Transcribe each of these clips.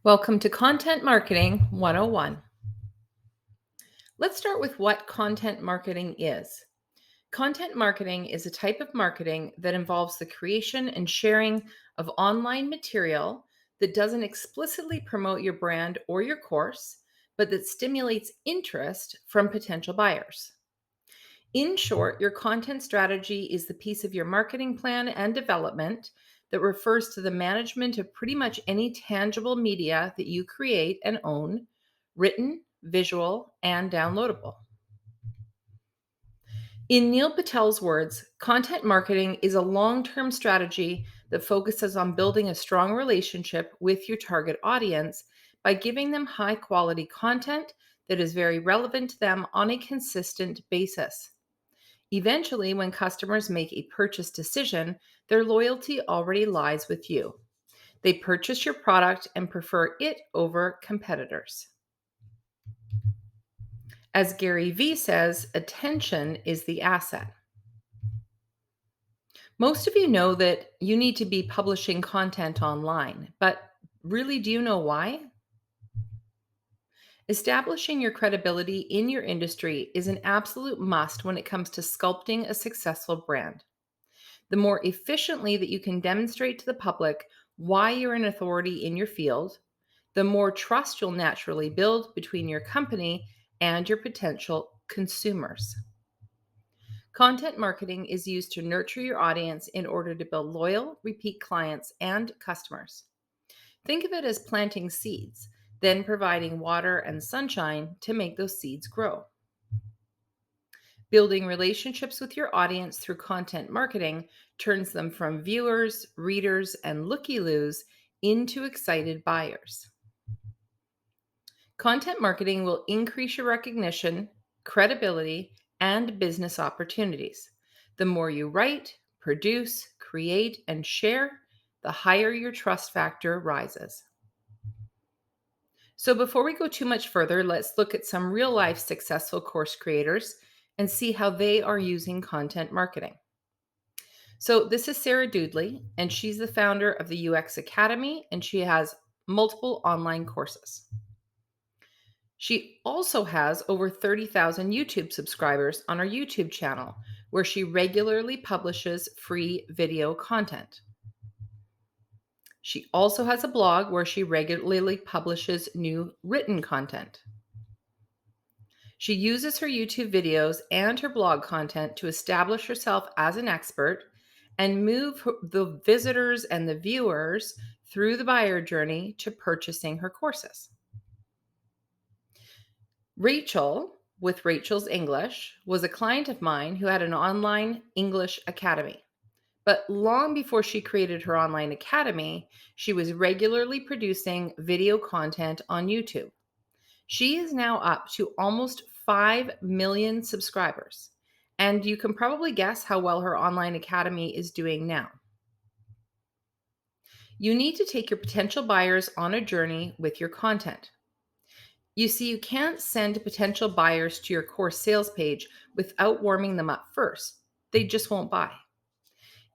Welcome to Content Marketing 101. Let's start with what content marketing is. Content marketing is a type of marketing that involves the creation and sharing of online material that doesn't explicitly promote your brand or your course, but that stimulates interest from potential buyers. In short, your content strategy is the piece of your marketing plan and development that refers to the management of pretty much any tangible media that you create and own, written, visual, and downloadable. In Neil Patel's words, content marketing is a long term strategy that focuses on building a strong relationship with your target audience by giving them high quality content that is very relevant to them on a consistent basis. Eventually, when customers make a purchase decision, their loyalty already lies with you. They purchase your product and prefer it over competitors. As Gary Vee says, attention is the asset. Most of you know that you need to be publishing content online, but really, do you know why? Establishing your credibility in your industry is an absolute must when it comes to sculpting a successful brand. The more efficiently that you can demonstrate to the public why you're an authority in your field, the more trust you'll naturally build between your company and your potential consumers. Content marketing is used to nurture your audience in order to build loyal, repeat clients and customers. Think of it as planting seeds, then providing water and sunshine to make those seeds grow. Building relationships with your audience through content marketing turns them from viewers, readers, and looky-loos into excited buyers. Content marketing will increase your recognition, credibility, and business opportunities. The more you write, produce, create, and share, the higher your trust factor rises. So before we go too much further, let's look at some real life successful course creators and see how they are using content marketing. So this is Sarah Doodley, and she's the founder of the UX Academy, and she has multiple online courses. She also has over 30,000 YouTube subscribers on her YouTube channel, where she regularly publishes free video content. She also has a blog where she regularly publishes new written content. She uses her YouTube videos and her blog content to establish herself as an expert and move the visitors and the viewers through the buyer journey to purchasing her courses. Rachel, with Rachel's English, was a client of mine who had an online English academy. But long before she created her online academy, she was regularly producing video content on YouTube. She is now up to almost 5 million subscribers. And you can probably guess how well her online academy is doing now. You need to take your potential buyers on a journey with your content. You see, you can't send potential buyers to your course sales page without warming them up first. They just won't buy.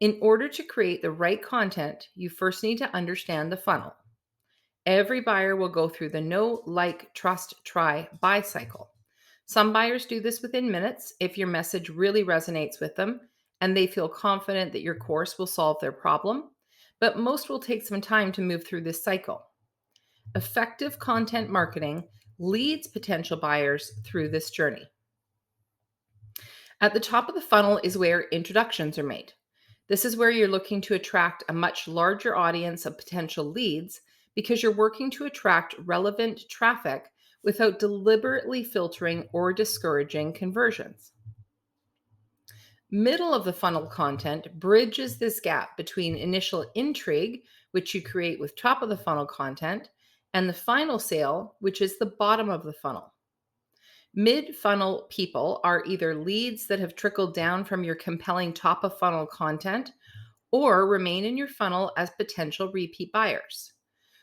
In order to create the right content, you first need to understand the funnel. Every buyer will go through the know, like, trust, try, buy cycle. Some buyers do this within minutes if your message really resonates with them and they feel confident that your course will solve their problem, but most will take some time to move through this cycle. Effective content marketing leads potential buyers through this journey. At the top of the funnel is where introductions are made. This is where you're looking to attract a much larger audience of potential leads because you're working to attract relevant traffic without deliberately filtering or discouraging conversions. Middle of the funnel content bridges this gap between initial intrigue, which you create with top of the funnel content, and the final sale, which is the bottom of the funnel. Mid-funnel people are either leads that have trickled down from your compelling top of funnel content or remain in your funnel as potential repeat buyers.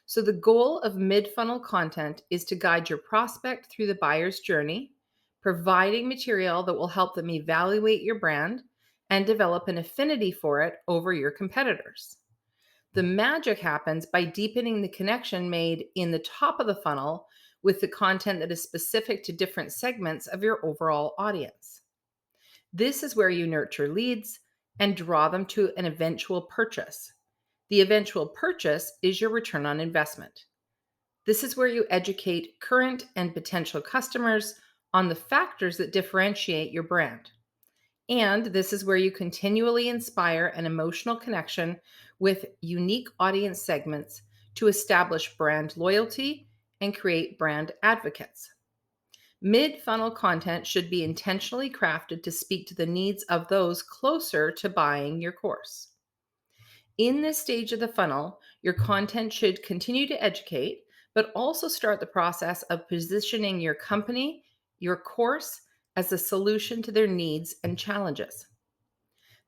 So the goal of mid-funnel content is to guide your prospect through the buyer's journey, providing material that will help them evaluate your brand and develop an affinity for it over your competitors. The magic happens by deepening the connection made in the top of the funnel with the content that is specific to different segments of your overall audience. This is where you nurture leads and draw them to an eventual purchase. The eventual purchase is your return on investment. This is where you educate current and potential customers on the factors that differentiate your brand. And this is where you continually inspire an emotional connection with unique audience segments to establish brand loyalty and create brand advocates. Mid funnel content should be intentionally crafted to speak to the needs of those closer to buying your course. In this stage of the funnel, your content should continue to educate, but also start the process of positioning your company, your course, as a solution to their needs and challenges.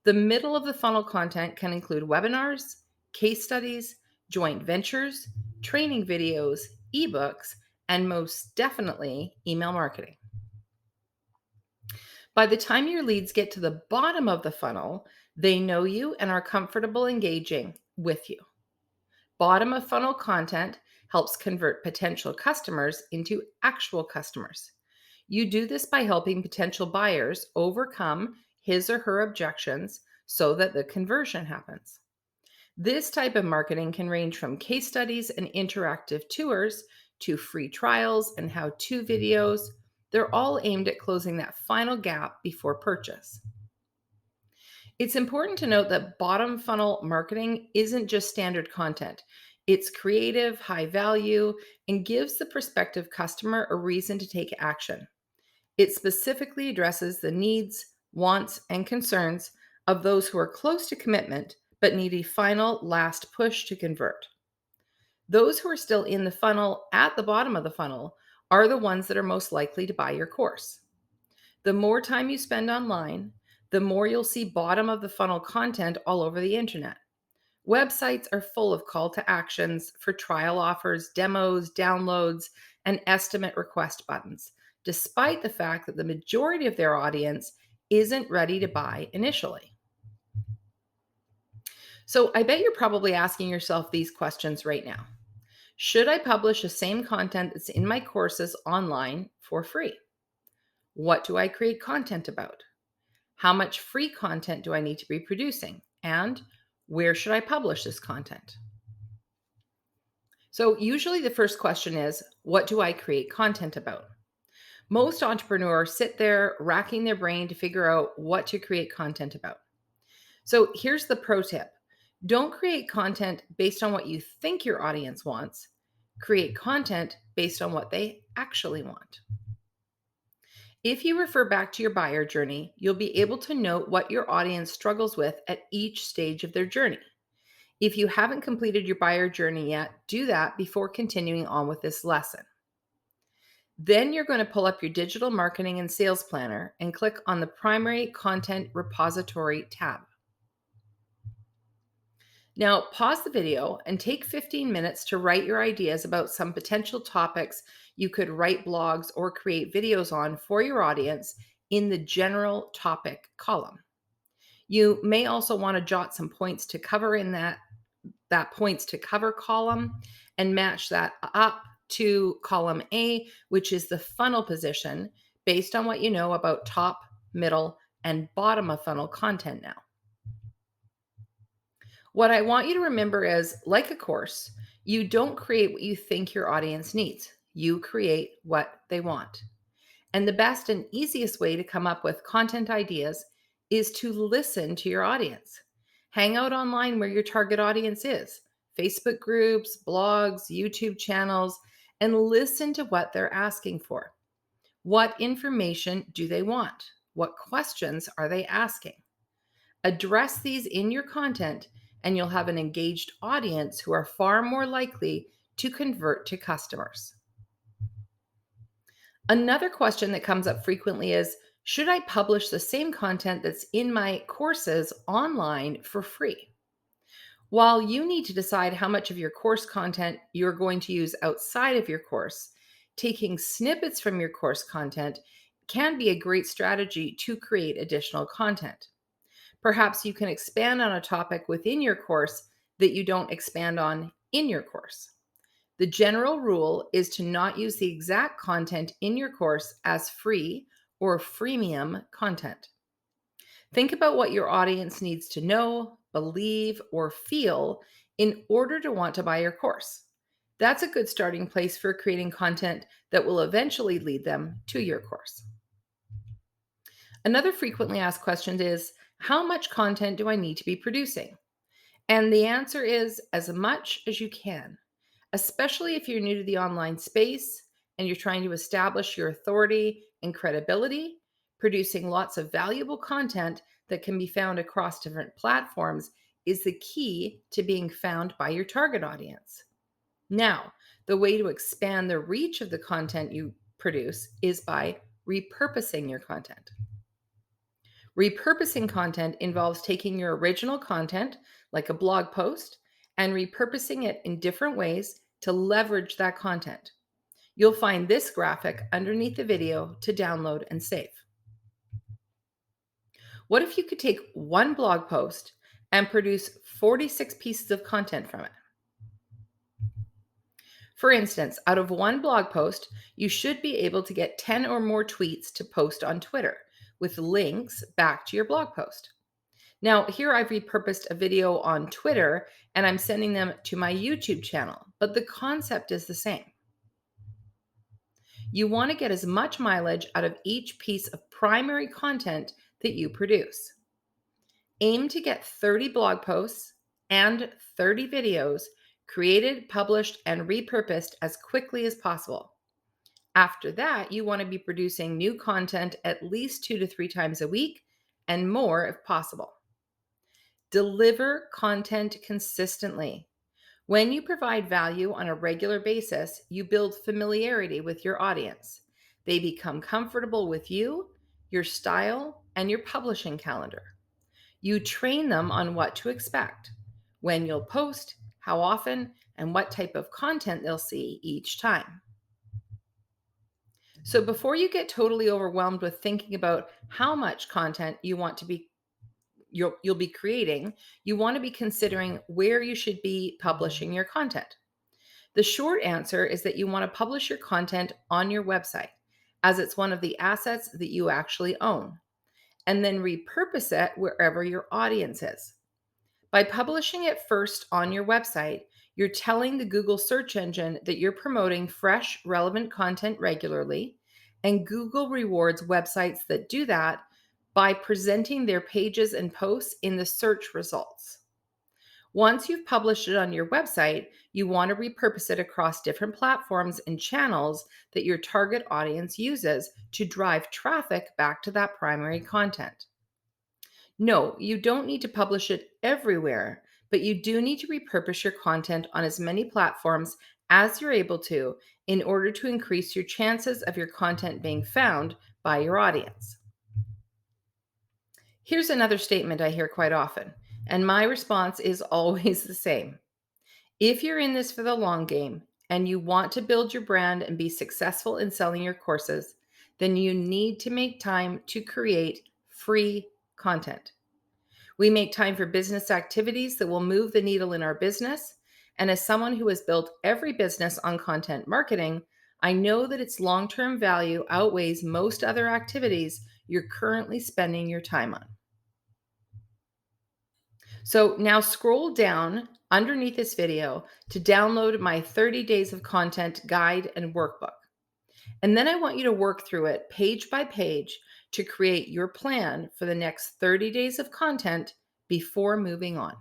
The middle of the funnel content can include webinars, case studies, joint ventures, training videos, ebooks, and most definitely email marketing. By the time your leads get to the bottom of the funnel, they know you and are comfortable engaging with you. Bottom of funnel content helps convert potential customers into actual customers. You do this by helping potential buyers overcome his or her objections so that the conversion happens. This type of marketing can range from case studies and interactive tours to free trials and how to videos. They're all aimed at closing that final gap before purchase. It's important to note that bottom funnel marketing isn't just standard content. It's creative, high value, and gives the prospective customer a reason to take action. It specifically addresses the needs, wants, and concerns of those who are close to commitment but need a final last push to convert. Those who are still in the funnel at the bottom of the funnel are the ones that are most likely to buy your course. The more time you spend online, the more you'll see bottom of the funnel content all over the internet. Websites are full of call to actions for trial offers, demos, downloads, and estimate request buttons, despite the fact that the majority of their audience isn't ready to buy initially. So I bet you're probably asking yourself these questions right now. Should I publish the same content that's in my courses online for free? What do I create content about? How much free content do I need to be producing? And where should I publish this content? So, usually the first question is, what do I create content about? Most entrepreneurs sit there racking their brain to figure out what to create content about. So, here's the pro tip: don't create content based on what you think your audience wants, create content based on what they actually want. If you refer back to your buyer journey, you'll be able to note what your audience struggles with at each stage of their journey. If you haven't completed your buyer journey yet, do that before continuing on with this lesson. Then you're going to pull up your digital marketing and sales planner and click on the primary content repository tab. Now, pause the video and take 15 minutes to write your ideas about some potential topics you could write blogs or create videos on for your audience in the general topic column. You may also want to jot some points to cover in that points to cover column and match that up to column A, which is the funnel position based on what you know about top, middle, and bottom of funnel content now. What I want you to remember is, like a course, you don't create what you think your audience needs. You create what they want. And the best and easiest way to come up with content ideas is to listen to your audience. Hang out online where your target audience is, Facebook groups, blogs, YouTube channels, and listen to what they're asking for. What information do they want? What questions are they asking? Address these in your content, and you'll have an engaged audience who are far more likely to convert to customers. Another question that comes up frequently is, should I publish the same content that's in my courses online for free? While you need to decide how much of your course content you're going to use outside of your course, taking snippets from your course content can be a great strategy to create additional content. Perhaps you can expand on a topic within your course that you don't expand on in your course. The general rule is to not use the exact content in your course as free or freemium content. Think about what your audience needs to know, believe, or feel in order to want to buy your course. That's a good starting place for creating content that will eventually lead them to your course. Another frequently asked question is, how much content do I need to be producing? And the answer is as much as you can, especially if you're new to the online space and you're trying to establish your authority and credibility. Producing lots of valuable content that can be found across different platforms is the key to being found by your target audience. Now, the way to expand the reach of the content you produce is by repurposing your content. Repurposing content involves taking your original content, like a blog post, and repurposing it in different ways to leverage that content. You'll find this graphic underneath the video to download and save. What if you could take one blog post and produce 46 pieces of content from it? For instance, out of one blog post, you should be able to get 10 or more tweets to post on Twitter with links back to your blog post. Now, here I've repurposed a video on Twitter and I'm sending them to my YouTube channel, but the concept is the same. You want to get as much mileage out of each piece of primary content that you produce. Aim to get 30 blog posts and 30 videos created, published, and repurposed as quickly as possible. After that, you want to be producing new content at least 2 to 3 times a week and more if possible. Deliver content consistently. When you provide value on a regular basis, you build familiarity with your audience. They become comfortable with you, your style, and your publishing calendar. You train them on what to expect, when you'll post, how often, and what type of content they'll see each time. So before you get totally overwhelmed with thinking about how much content you'll be creating, you want to be considering where you should be publishing your content. The short answer is that you want to publish your content on your website, as it's one of the assets that you actually own, and then repurpose it wherever your audience is. By publishing it first on your website, you're telling the Google search engine that you're promoting fresh, relevant content regularly, and Google rewards websites that do that by presenting their pages and posts in the search results. Once you've published it on your website, you want to repurpose it across different platforms and channels that your target audience uses to drive traffic back to that primary content. No, you don't need to publish it everywhere, but you do need to repurpose your content on as many platforms as you're able to in order to increase your chances of your content being found by your audience. Here's another statement I hear quite often, and my response is always the same. If you're in this for the long game and you want to build your brand and be successful in selling your courses, then you need to make time to create free content. We make time for business activities that will move the needle in our business. And as someone who has built every business on content marketing, I know that its long-term value outweighs most other activities you're currently spending your time on. So now scroll down underneath this video to download my 30 days of content guide and workbook. And then I want you to work through it page by page to create your plan for the next 30 days of content before moving on.